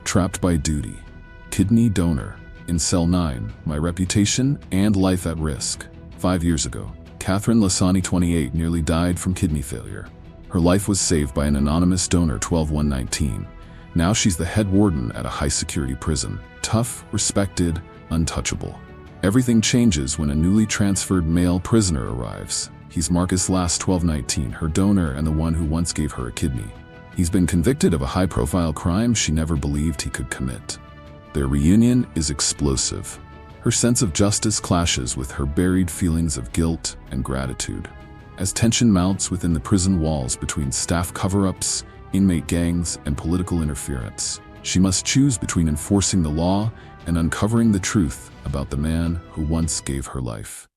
Trapped by duty. Kidney donor. In cell 9, my reputation and life at risk. 5 years ago, Catherine Lasani, 28, nearly died from kidney failure. Her life was saved by an anonymous donor, 12-119. Now she's the head warden at a high-security prison. Tough, respected, untouchable. Everything changes when a newly transferred male prisoner arrives. He's Marcus Last, 12-19, her donor and the one who once gave her a kidney. He's been convicted of a high-profile crime she never believed he could commit. Their reunion is explosive. Her sense of justice clashes with her buried feelings of guilt and gratitude. As tension mounts within the prison walls between staff cover-ups, inmate gangs, and political interference, she must choose between enforcing the law and uncovering the truth about the man who once gave her life.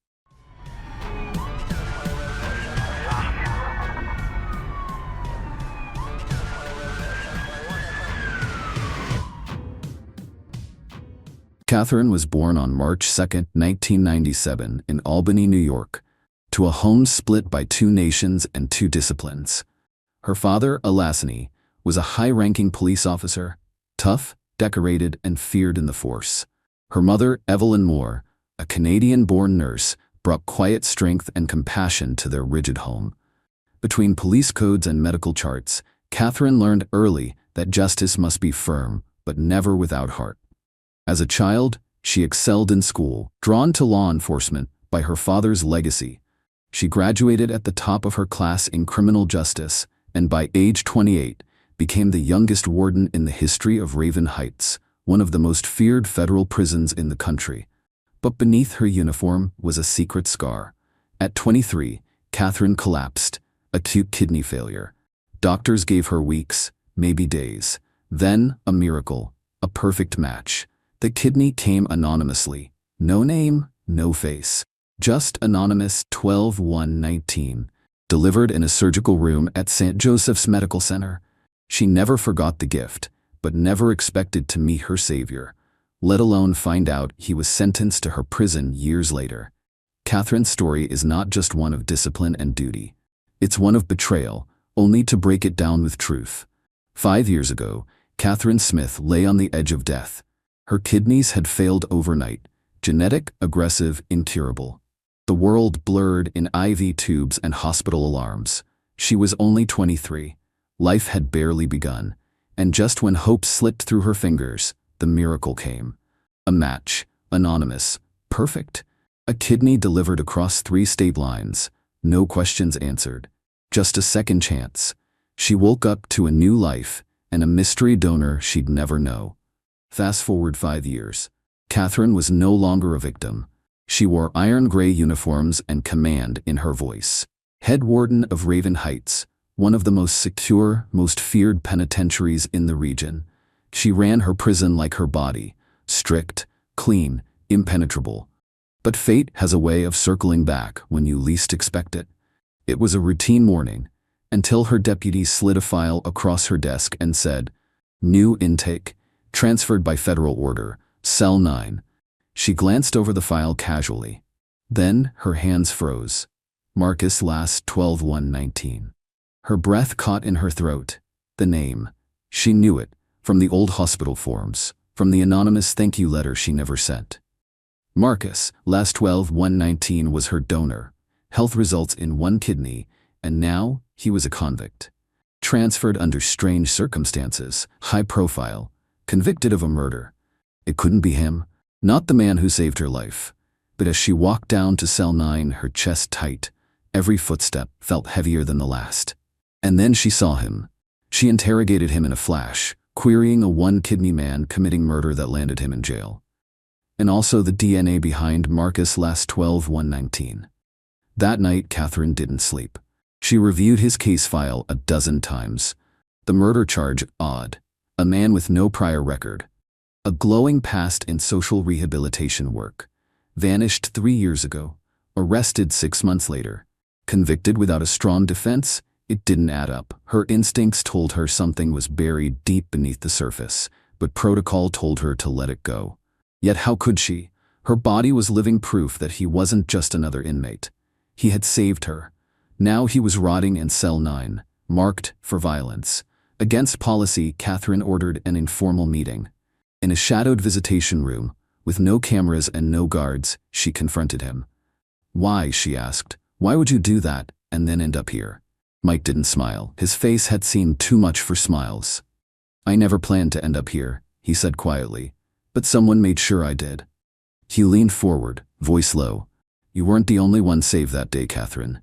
Catherine was born on March 2, 1997, in Albany, New York, to a home split by two nations and two disciplines. Her father, Lasani, was a high-ranking police officer, tough, decorated, and feared in the force. Her mother, Evelyn Moore, a Canadian-born nurse, brought quiet strength and compassion to their rigid home. Between police codes and medical charts, Catherine learned early that justice must be firm, but never without heart. As a child, she excelled in school, drawn to law enforcement by her father's legacy. She graduated at the top of her class in criminal justice, and by age 28, became the youngest warden in the history of Raven Heights, one of the most feared federal prisons in the country. But beneath her uniform was a secret scar. At 23, Catherine collapsed, acute kidney failure. Doctors gave her weeks, maybe days. Then, a miracle, a perfect match. The kidney came anonymously. No name, no face. Just anonymous 12-119. Delivered in a surgical room at St. Joseph's Medical Center. She never forgot the gift, but never expected to meet her savior, let alone find out he was sentenced to her prison years later. Catherine's story is not just one of discipline and duty. It's one of betrayal, only to break it down with truth. 5 years ago, Catherine Smith lay on the edge of death. Her kidneys had failed overnight, genetic, aggressive, incurable. The world blurred in IV tubes and hospital alarms. She was only 23. Life had barely begun. And just when hope slipped through her fingers, the miracle came. A match, anonymous, perfect. A kidney delivered across 3 state lines. No questions answered. Just a second chance. She woke up to a new life and a mystery donor she'd never know. Fast forward 5 years. Catherine was no longer a victim. She wore iron gray uniforms and command in her voice. Head warden of Raven Heights, one of the most secure, most feared penitentiaries in the region. She ran her prison like her body, strict, clean, impenetrable. But fate has a way of circling back when you least expect it. It was a routine morning, until her deputy slid a file across her desk and said, "New intake. Transferred by federal order, cell 9. She glanced over the file casually. Then her hands froze. Marcus Last, 12-119. Her breath caught in her throat. The name. She knew it, from the old hospital forms, from the anonymous thank you letter she never sent. Marcus Last, 12-119 was her donor. Health results in 1 kidney, and now he was a convict. Transferred under strange circumstances, high profile. Convicted of a murder. It couldn't be him, not the man who saved her life. But as she walked down to cell 9, her chest tight, every footstep felt heavier than the last. And then she saw him. She interrogated him in a flash, querying a 1-kidney man committing murder that landed him in jail. And also the DNA behind Marcus Last, 12-119. That night, Catherine didn't sleep. She reviewed his case file a dozen times. The murder charge, odd. A man with no prior record. A glowing past in social rehabilitation work. Vanished 3 years ago. Arrested 6 months later. Convicted without a strong defense? It didn't add up. Her instincts told her something was buried deep beneath the surface, but protocol told her to let it go. Yet how could she? Her body was living proof that he wasn't just another inmate. He had saved her. Now he was rotting in cell 9, marked for violence. Against policy, Catherine ordered an informal meeting. In a shadowed visitation room, with no cameras and no guards, she confronted him. "Why?" she asked. "Why would you do that, and then end up here?" Mike didn't smile. His face had seen too much for smiles. "I never planned to end up here," he said quietly, "but someone made sure I did." He leaned forward, voice low. "You weren't the only one saved that day, Catherine.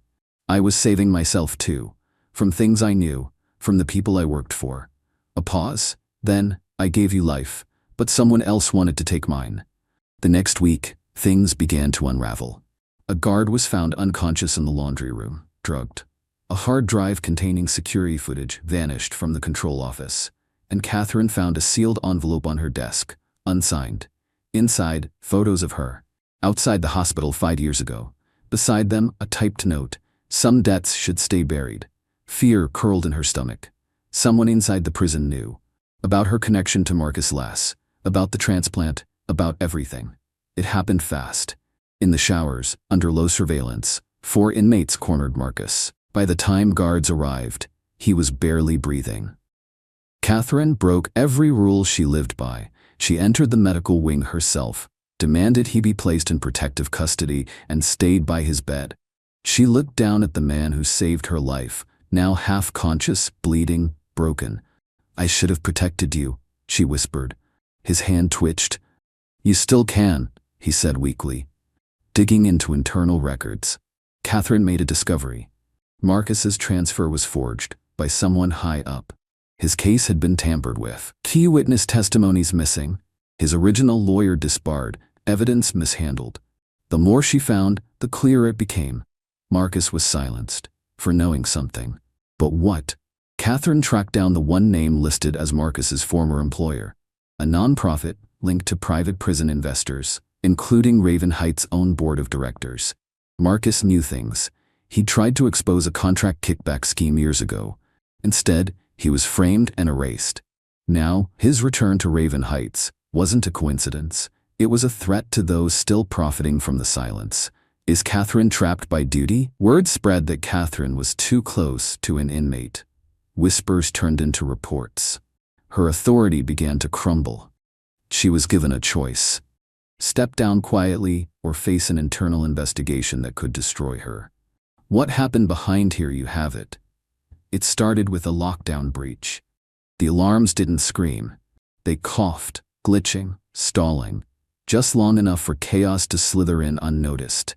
I was saving myself too, from things I knew, from the people I worked for." A pause. "Then, I gave you life, but someone else wanted to take mine." The next week, things began to unravel. A guard was found unconscious in the laundry room, drugged. A hard drive containing security footage vanished from the control office, and Catherine found a sealed envelope on her desk, unsigned. Inside, photos of her. Outside the hospital 5 years ago. Beside them, a typed note. Some debts should stay buried. Fear curled in her stomach. Someone inside the prison knew. About her connection to Marcus Lass. About the transplant. About everything. It happened fast. In the showers, under low surveillance, 4 inmates cornered Marcus. By the time guards arrived, he was barely breathing. Catherine broke every rule she lived by. She entered the medical wing herself, demanded he be placed in protective custody, and stayed by his bed. She looked down at the man who saved her life, now half-conscious, bleeding, broken. "I should have protected you," she whispered. His hand twitched. "You still can," he said weakly. Digging into internal records, Catherine made a discovery. Marcus's transfer was forged by someone high up. His case had been tampered with. Key witness testimonies missing. His original lawyer disbarred. Evidence mishandled. The more she found, the clearer it became. Marcus was silenced for knowing something. But what? Catherine tracked down the one name listed as Marcus's former employer. A nonprofit linked to private prison investors, including Raven Heights' own board of directors. Marcus knew things. He tried to expose a contract kickback scheme years ago. Instead, he was framed and erased. Now, his return to Raven Heights wasn't a coincidence. It was a threat to those still profiting from the silence. Is Catherine trapped by duty? Word spread that Catherine was too close to an inmate. Whispers turned into reports. Her authority began to crumble. She was given a choice. Step down quietly or face an internal investigation that could destroy her. What happened behind here? You have it. It started with a lockdown breach. The alarms didn't scream. They coughed, glitching, stalling, just long enough for chaos to slither in unnoticed.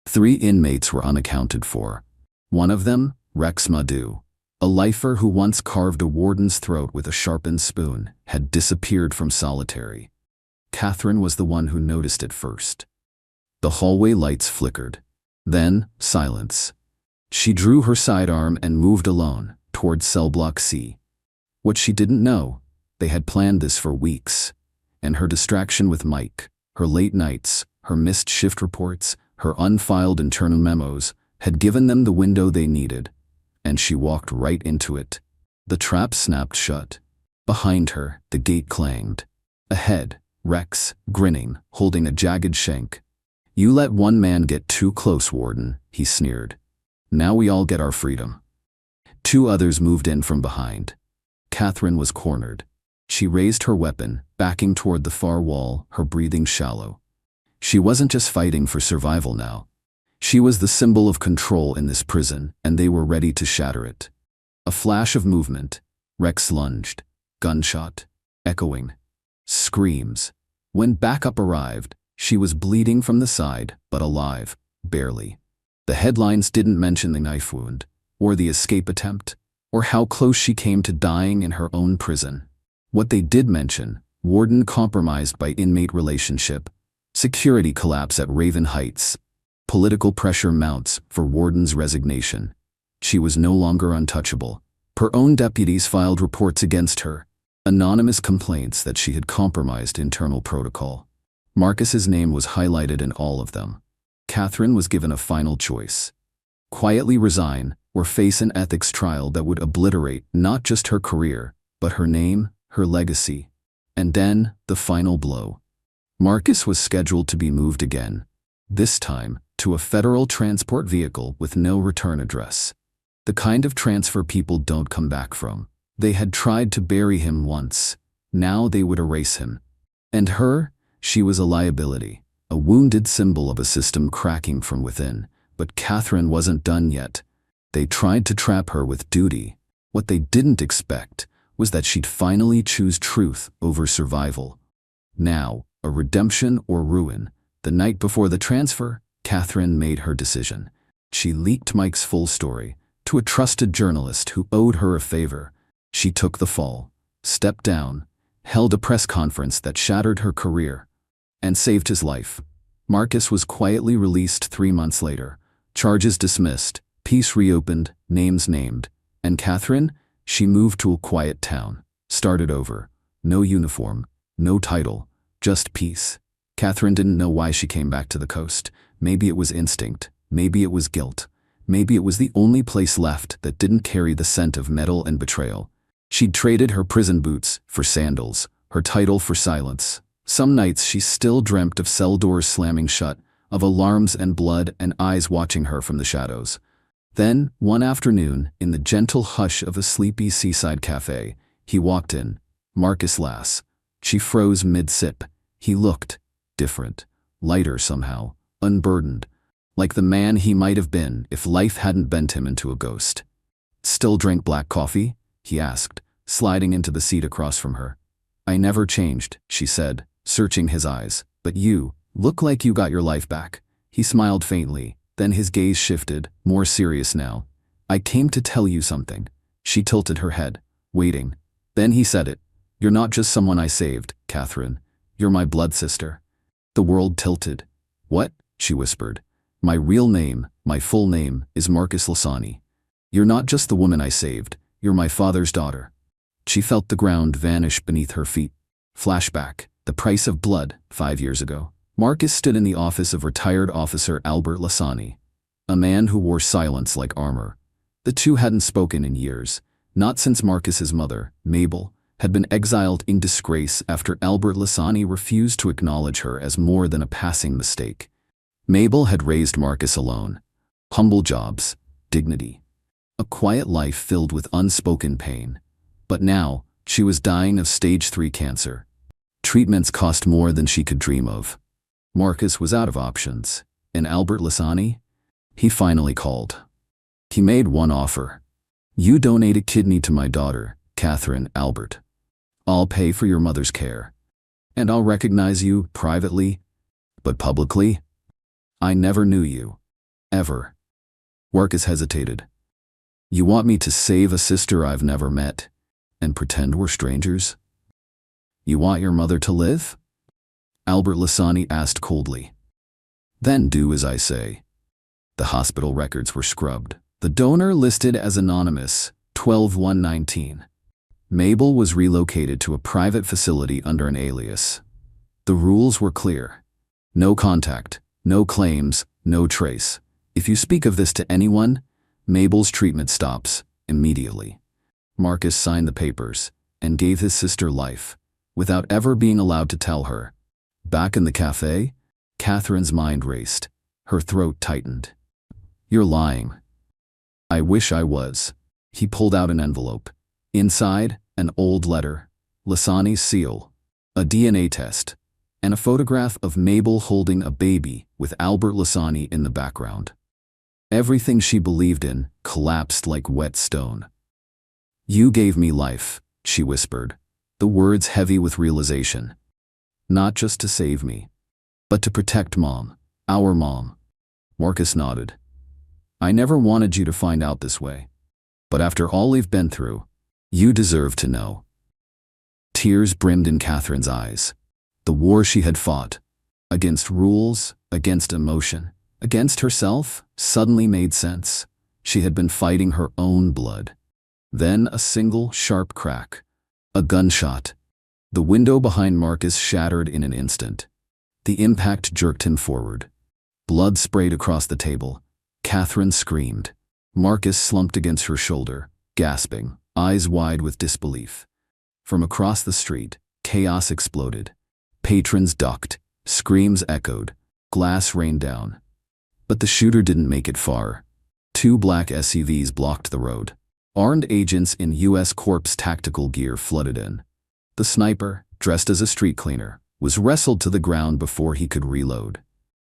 3 inmates were unaccounted for. One of them, Rex Madhu, a lifer who once carved a warden's throat with a sharpened spoon, had disappeared from solitary. Catherine was the one who noticed it first. The hallway lights flickered. Then, silence. She drew her sidearm and moved alone, toward cell block C. What she didn't know, they had planned this for weeks. And her distraction with Mike, her late nights, her missed shift reports, her unfiled internal memos, had given them the window they needed. And she walked right into it. The trap snapped shut. Behind her, the gate clanged. Ahead, Rex, grinning, holding a jagged shank. "You let one man get too close, Warden," he sneered. "Now we all get our freedom." 2 others moved in from behind. Catherine was cornered. She raised her weapon, backing toward the far wall, her breathing shallow. She wasn't just fighting for survival now. She was the symbol of control in this prison, and they were ready to shatter it. A flash of movement. Rex lunged. Gunshot. Echoing. Screams. When backup arrived, she was bleeding from the side, but alive, barely. The headlines didn't mention the knife wound, or the escape attempt, or how close she came to dying in her own prison. What they did mention, warden compromised by inmate relationship, security collapse at Raven Heights, political pressure mounts for warden's resignation. She was no longer untouchable. Her own deputies filed reports against her, anonymous complaints that she had compromised internal protocol. Marcus's name was highlighted in all of them. Catherine was given a final choice. Quietly resign or face an ethics trial that would obliterate not just her career, but her name, her legacy. And then, the final blow. Marcus was scheduled to be moved again, this time to a federal transport vehicle with no return address. The kind of transfer people don't come back from. They had tried to bury him once. Now they would erase him. And her? She was a liability, a wounded symbol of a system cracking from within. But Catherine wasn't done yet. They tried to trap her with duty. What they didn't expect was that she'd finally choose truth over survival. Now, a redemption or ruin. The night before the transfer, Catherine made her decision. She leaked Mike's full story to a trusted journalist who owed her a favor. She took the fall, stepped down, held a press conference that shattered her career, and saved his life. Marcus was quietly released 3 months later, charges dismissed, peace reopened, names named. And Catherine? She moved to a quiet town, started over. No uniform, no title, just peace. Catherine didn't know why she came back to the coast. Maybe it was instinct, maybe it was guilt, maybe it was the only place left that didn't carry the scent of metal and betrayal. She'd traded her prison boots for sandals, her title for silence. Some nights she still dreamt of cell doors slamming shut, of alarms and blood and eyes watching her from the shadows. Then, one afternoon, in the gentle hush of a sleepy seaside cafe, he walked in. Marcus Lass. She froze mid-sip. He looked different, lighter somehow, unburdened, like the man he might have been if life hadn't bent him into a ghost. "Still drink black coffee?" he asked, sliding into the seat across from her. "I never changed," she said, searching his eyes. "But you look like you got your life back." He smiled faintly, then his gaze shifted, more serious now. "I came to tell you something." She tilted her head, waiting. Then he said it. "You're not just someone I saved, Catherine. You're my blood sister." The world tilted. "What?" she whispered. "My real name, my full name, is Marcus Lasani. You're not just the woman I saved, you're my father's daughter." She felt the ground vanish beneath her feet. Flashback, the price of blood, 5 years ago. Marcus stood in the office of retired officer Albert Lasani, a man who wore silence like armor. The two hadn't spoken in years, not since Marcus's mother, Mabel, had been exiled in disgrace after Albert Lasani refused to acknowledge her as more than a passing mistake. Mabel had raised Marcus alone. Humble jobs, dignity, a quiet life filled with unspoken pain. But now, she was dying of stage 3 cancer. Treatments cost more than she could dream of. Marcus was out of options. And Albert Lasani? He finally called. He made one offer. "You donate a kidney to my daughter, Catherine, Albert. I'll pay for your mother's care. And I'll recognize you privately, but publicly. I never knew you. Ever." Marcus hesitated. "You want me to save a sister I've never met and pretend we're strangers? You want your mother to live?" Albert Lasani asked coldly. "Then do as I say." The hospital records were scrubbed. The donor listed as anonymous, 12-119. Mabel was relocated to a private facility under an alias. The rules were clear. No contact, no claims, no trace. If you speak of this to anyone, Mabel's treatment stops immediately. Marcus signed the papers and gave his sister life, without ever being allowed to tell her. Back in the cafe, Catherine's mind raced. Her throat tightened. "You're lying." "I wish I was." He pulled out an envelope. Inside, an old letter, Lasani's seal, a DNA test, and a photograph of Mabel holding a baby with Albert Lasani in the background. Everything she believed in collapsed like wet stone. "You gave me life," she whispered, the words heavy with realization. "Not just to save me, but to protect Mom, our mom." Marcus nodded. "I never wanted you to find out this way. But after all we've been through, you deserve to know." Tears brimmed in Catherine's eyes. The war she had fought, against rules, against emotion, against herself, suddenly made sense. She had been fighting her own blood. Then a single sharp crack. A gunshot. The window behind Marcus shattered in an instant. The impact jerked him forward. Blood sprayed across the table. Catherine screamed. Marcus slumped against her shoulder, gasping, eyes wide with disbelief. From across the street, chaos exploded. Patrons ducked, screams echoed, glass rained down. But the shooter didn't make it far. 2 black SUVs blocked the road. Armed agents in U.S. Corps tactical gear flooded in. The sniper, dressed as a street cleaner, was wrestled to the ground before he could reload.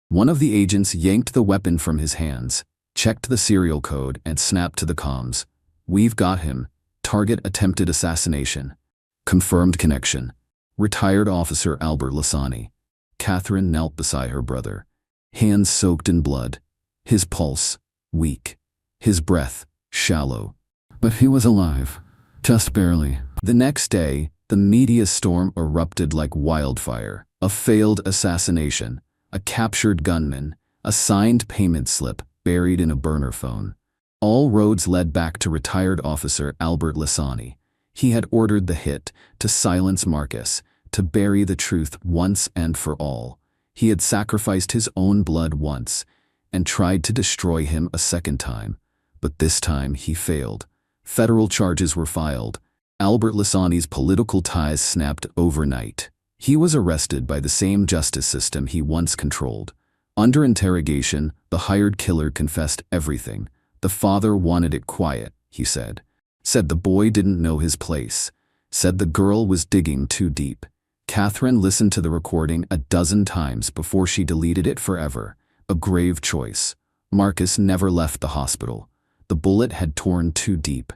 One of the agents yanked the weapon from his hands, checked the serial code, and snapped to the comms. "We've got him. Target attempted assassination. Confirmed connection. Retired Officer Albert Lasani." Catherine knelt beside her brother, hands soaked in blood, his pulse weak, his breath shallow. But he was alive, just barely. The next day, the media storm erupted like wildfire. A failed assassination, a captured gunman, a signed payment slip buried in a burner phone. All roads led back to retired Officer Albert Lasani. He had ordered the hit to silence Marcus, to bury the truth once and for all. He had sacrificed his own blood once and tried to destroy him a second time, but this time he failed. Federal charges were filed. Albert Lasani's political ties snapped overnight. He was arrested by the same justice system he once controlled. Under interrogation, the hired killer confessed everything. The father wanted it quiet, he said. Said the boy didn't know his place. Said the girl was digging too deep. Catherine listened to the recording a dozen times before she deleted it forever. A grave choice. Marcus never left the hospital. The bullet had torn too deep.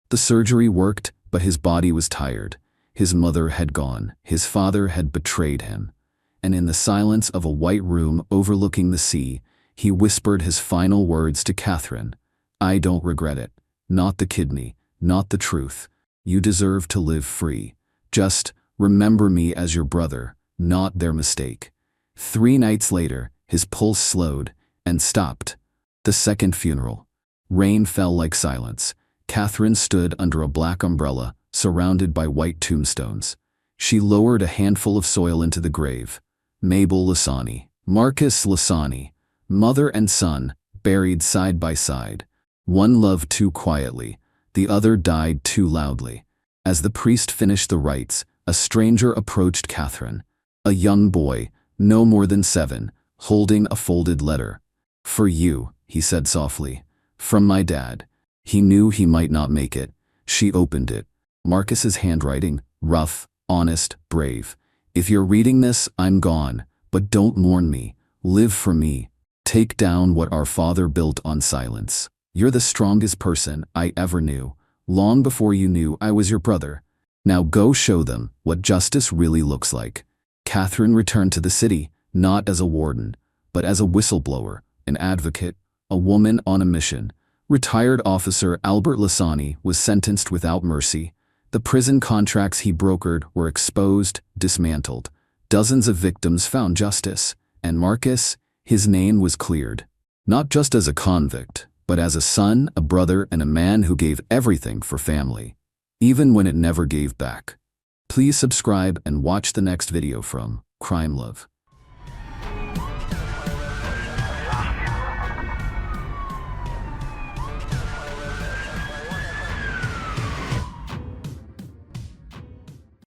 The surgery worked, but his body was tired. His mother had gone. His father had betrayed him. And in the silence of a white room overlooking the sea, he whispered his final words to Catherine. "I don't regret it. Not the kidney, not the truth. You deserve to live free. Just remember me as your brother, not their mistake." 3 nights later, his pulse slowed and stopped. The second funeral. Rain fell like silence. Catherine stood under a black umbrella, surrounded by white tombstones. She lowered a handful of soil into the grave. Mabel Lasani, Marcus Lasani, mother and son, buried side by side. One loved too quietly, the other died too loudly. As the priest finished the rites, a stranger approached Catherine. A young boy, no more than 7, holding a folded letter. "For you," he said softly. "From my dad." He knew he might not make it. She opened it. Marcus's handwriting, rough, honest, brave. "If you're reading this, I'm gone, but don't mourn me. Live for me. Take down what our father built on silence. You're the strongest person I ever knew, long before you knew I was your brother. Now go show them what justice really looks like." Catherine returned to the city, not as a warden, but as a whistleblower, an advocate, a woman on a mission. Retired Officer Albert Lasani was sentenced without mercy. The prison contracts he brokered were exposed, dismantled. Dozens of victims found justice, and Marcus, his name was cleared. Not just as a convict, but as a son, a brother, and a man who gave everything for family, even when it never gave back. Please subscribe and watch the next video from Crime Love.